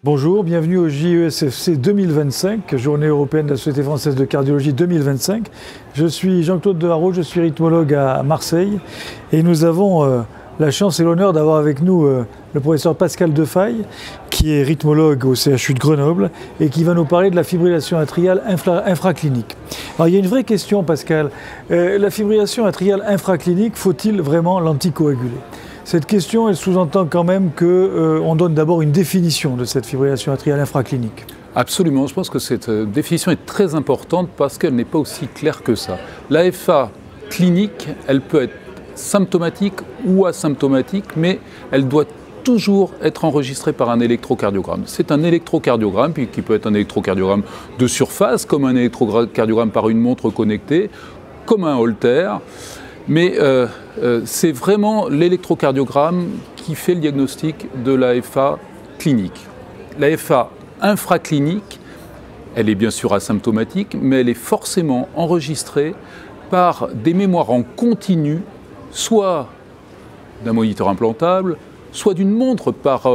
Bonjour, bienvenue au JESFC 2025, Journée européenne de la Société française de cardiologie 2025. Je suis Jean-Claude Deharrault, je suis rythmologue à Marseille et nous avons la chance et l'honneur d'avoir avec nous le professeur Pascal Defaille, qui est rythmologue au CHU de Grenoble et qui va nous parler de la fibrillation atriale infraclinique. Alors il y a une vraie question, Pascal. La fibrillation atriale infraclinique, faut-il vraiment l'anticoaguler ? Cette question, elle sous-entend quand même qu'on donne d'abord une définition de cette fibrillation atriale infraclinique. Absolument, je pense que cette définition est très importante parce qu'elle n'est pas aussi claire que ça. L'AFA clinique, elle peut être symptomatique ou asymptomatique, mais elle doit toujours être enregistrée par un électrocardiogramme. C'est un électrocardiogramme qui peut être un électrocardiogramme de surface, comme un électrocardiogramme par une montre connectée, comme un Holter. Mais c'est vraiment l'électrocardiogramme qui fait le diagnostic de l'AFA clinique. L'AFA infraclinique, elle est bien sûr asymptomatique, mais elle est forcément enregistrée par des mémoires en continu, soit d'un moniteur implantable, soit d'une montre par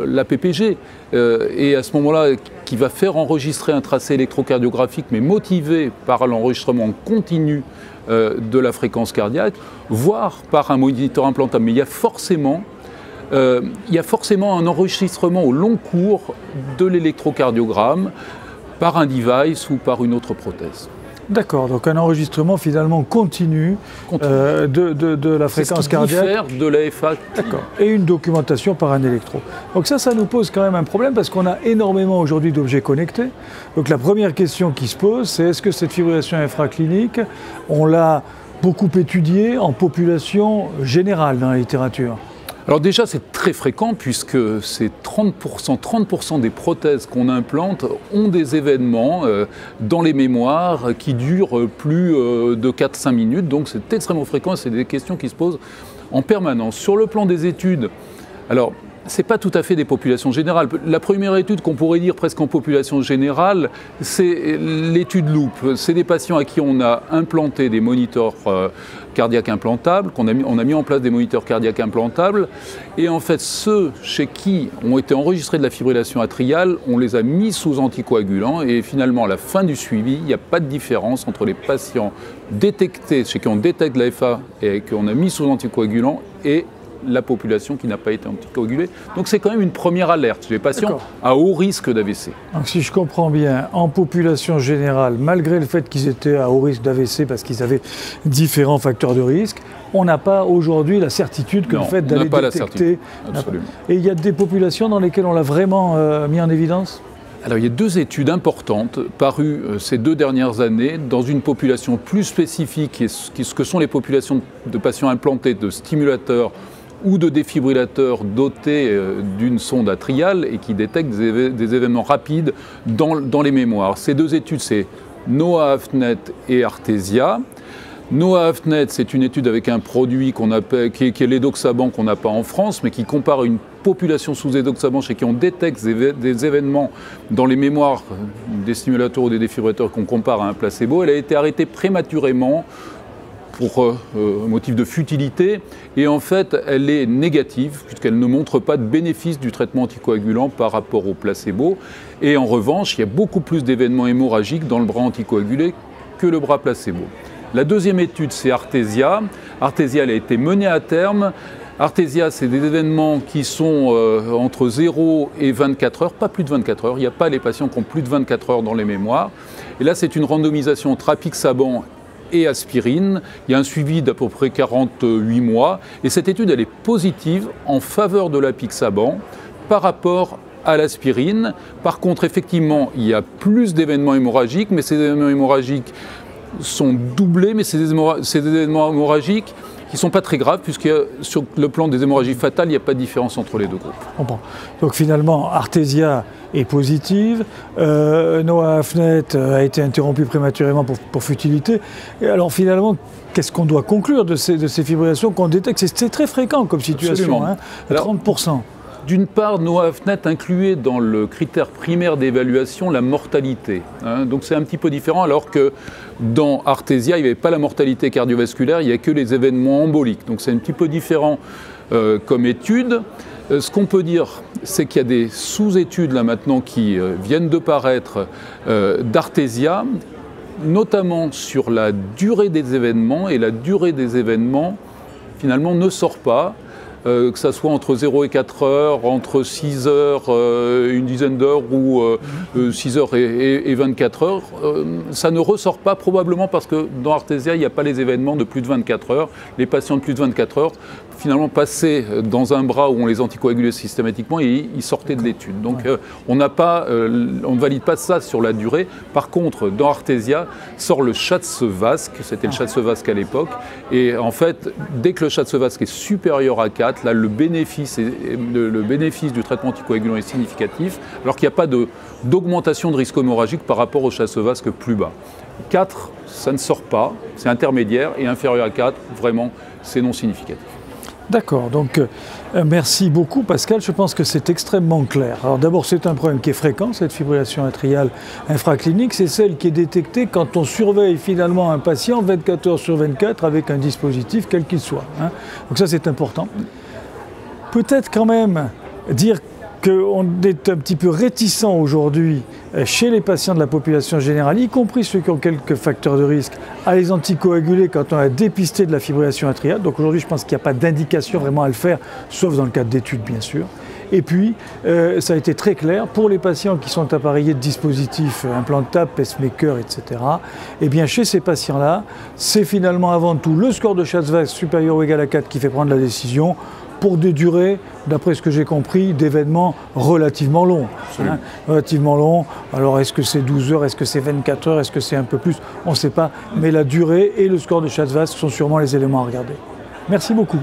la PPG, et à ce moment-là, qui va faire enregistrer un tracé électrocardiographique, mais motivé par l'enregistrement continu de la fréquence cardiaque, voire par un moniteur implantable. Mais il y a forcément un enregistrement au long cours de l'électrocardiogramme par un device ou par une autre prothèse. D'accord, donc un enregistrement finalement continu de la fréquence cardiaque. C'est ce qui diffère de l'AFA. D'accord, et une documentation par un électro. Donc ça nous pose quand même un problème parce qu'on a énormément aujourd'hui d'objets connectés. Donc la première question qui se pose, c'est est-ce que cette fibrillation infraclinique, on l'a beaucoup étudiée en population générale dans la littérature ? Alors déjà, c'est très fréquent puisque c'est 30% des prothèses qu'on implante ont des événements dans les mémoires qui durent plus de 4-5 minutes. Donc c'est extrêmement fréquent et c'est des questions qui se posent en permanence. Sur le plan des études, alors ce n'est pas tout à fait des populations générales. La première étude qu'on pourrait dire presque en population générale, c'est l'étude Loop. C'est des patients à qui on a implanté des moniteurs cardiaques implantables, on a mis en place des moniteurs cardiaques implantables, et en fait ceux chez qui ont été enregistrés de la fibrillation atriale, on les a mis sous anticoagulants, et finalement à la fin du suivi, il n'y a pas de différence entre les patients détectés, chez qui on détecte l'AFA et qu'on a mis sous anticoagulants, et la population qui n'a pas été anticoagulée. Donc c'est quand même une première alerte chez les patients à haut risque d'AVC. Donc si je comprends bien, en population générale, malgré le fait qu'ils étaient à haut risque d'AVC parce qu'ils avaient différents facteurs de risque, on n'a pas aujourd'hui la certitude que le fait d'aller détecter... Absolument. Et il y a des populations dans lesquelles on l'a vraiment mis en évidence ? Alors il y a deux études importantes parues ces 2 dernières années dans une population plus spécifique, ce que sont les populations de patients implantés de stimulateurs ou de défibrillateurs dotés d'une sonde atriale et qui détectent des événements rapides dans les mémoires. Ces 2 études, c'est NOAA-AFNET et Artesia. NOAA-AFNET, c'est une étude avec un produit qui est l'Edoxaban qu'on n'a pas en France, mais qui compare une population sous Edoxaban chez qui on détecte des événements dans les mémoires des stimulateurs ou des défibrillateurs qu'on compare à un placebo. Elle a été arrêtée prématurément pour motif de futilité, et en fait elle est négative puisqu'elle ne montre pas de bénéfice du traitement anticoagulant par rapport au placebo, et en revanche il y a beaucoup plus d'événements hémorragiques dans le bras anticoagulé que le bras placebo. La deuxième étude, c'est Artesia. Artesia, elle a été menée à terme. Artesia, c'est des événements qui sont entre 0 et 24 heures, pas plus de 24 heures. Il n'y a pas les patients qui ont plus de 24 heures dans les mémoires. Et là, c'est une randomisation entre apixaban et aspirine. Il y a un suivi d'à peu près 48 mois. Et cette étude, elle est positive en faveur de l'apixaban par rapport à l'aspirine. Par contre, effectivement, il y a plus d'événements hémorragiques, mais ces événements hémorragiques sont doublés, mais c'est des événements hémorragiques qui ne sont pas très graves, puisque sur le plan des hémorragies fatales, il n'y a pas de différence entre les deux groupes. Donc finalement, Artesia est positive, NOAA-AFNET a été interrompu prématurément pour futilité. Et alors finalement, qu'est-ce qu'on doit conclure de ces fibrillations qu'on détecte ? C'est très fréquent comme situation, hein, 30%. D'une part, NOAA-AFNET incluait dans le critère primaire d'évaluation la mortalité. Donc c'est un petit peu différent, alors que dans Artesia, il n'y avait pas la mortalité cardiovasculaire, il n'y a que les événements emboliques. Donc c'est un petit peu différent comme étude. Ce qu'on peut dire, c'est qu'il y a des sous-études là maintenant qui viennent de paraître d'Artesia, notamment sur la durée des événements, et la durée des événements finalement ne sort pas. Que ça soit entre 0 et 4 heures, entre 6 heures, une dizaine d'heures, ou 6 heures et 24 heures, ça ne ressort pas, probablement parce que dans Artesia, il n'y a pas les événements de plus de 24 heures. Les patients de plus de 24 heures, finalement, passaient dans un bras où on les anticoagulait systématiquement et ils sortaient de l'étude. Donc on ne valide pas ça sur la durée. Par contre, dans Artesia, sort le Schatz-Vasc, c'était le Schatz-Vasc à l'époque, et en fait, dès que le Schatz-Vasc est supérieur à 4, là, le bénéfice du traitement anticoagulant est significatif, alors qu'il n'y a pas d'augmentation de risque hémorragique par rapport au Schatz-Vasc plus bas. 4, ça ne sort pas, c'est intermédiaire, et inférieur à 4, vraiment, c'est non significatif. D'accord, donc merci beaucoup Pascal, je pense que c'est extrêmement clair. Alors d'abord c'est un problème qui est fréquent, cette fibrillation atriale infraclinique, c'est celle qui est détectée quand on surveille finalement un patient 24 heures sur 24 avec un dispositif quel qu'il soit. Donc ça c'est important. Peut-être quand même dire qu'on est un petit peu réticent aujourd'hui chez les patients de la population générale, y compris ceux qui ont quelques facteurs de risque, à les anticoaguler quand on a dépisté de la fibrillation atriale. Donc aujourd'hui, je pense qu'il n'y a pas d'indication vraiment à le faire, sauf dans le cadre d'études, bien sûr. Et puis, ça a été très clair, pour les patients qui sont appareillés de dispositifs implantables, pacemakers, etc., eh bien, chez ces patients-là, c'est finalement avant tout le score de Schatz-Vasc supérieur ou égal à 4 qui fait prendre la décision, pour des durées, d'après ce que j'ai compris, d'événements relativement longs. Relativement longs. Alors est-ce que c'est 12 heures, est-ce que c'est 24 heures, est-ce que c'est un peu plus? On ne sait pas. Mais la durée et le score de Schatz-Vasc sont sûrement les éléments à regarder. Merci beaucoup.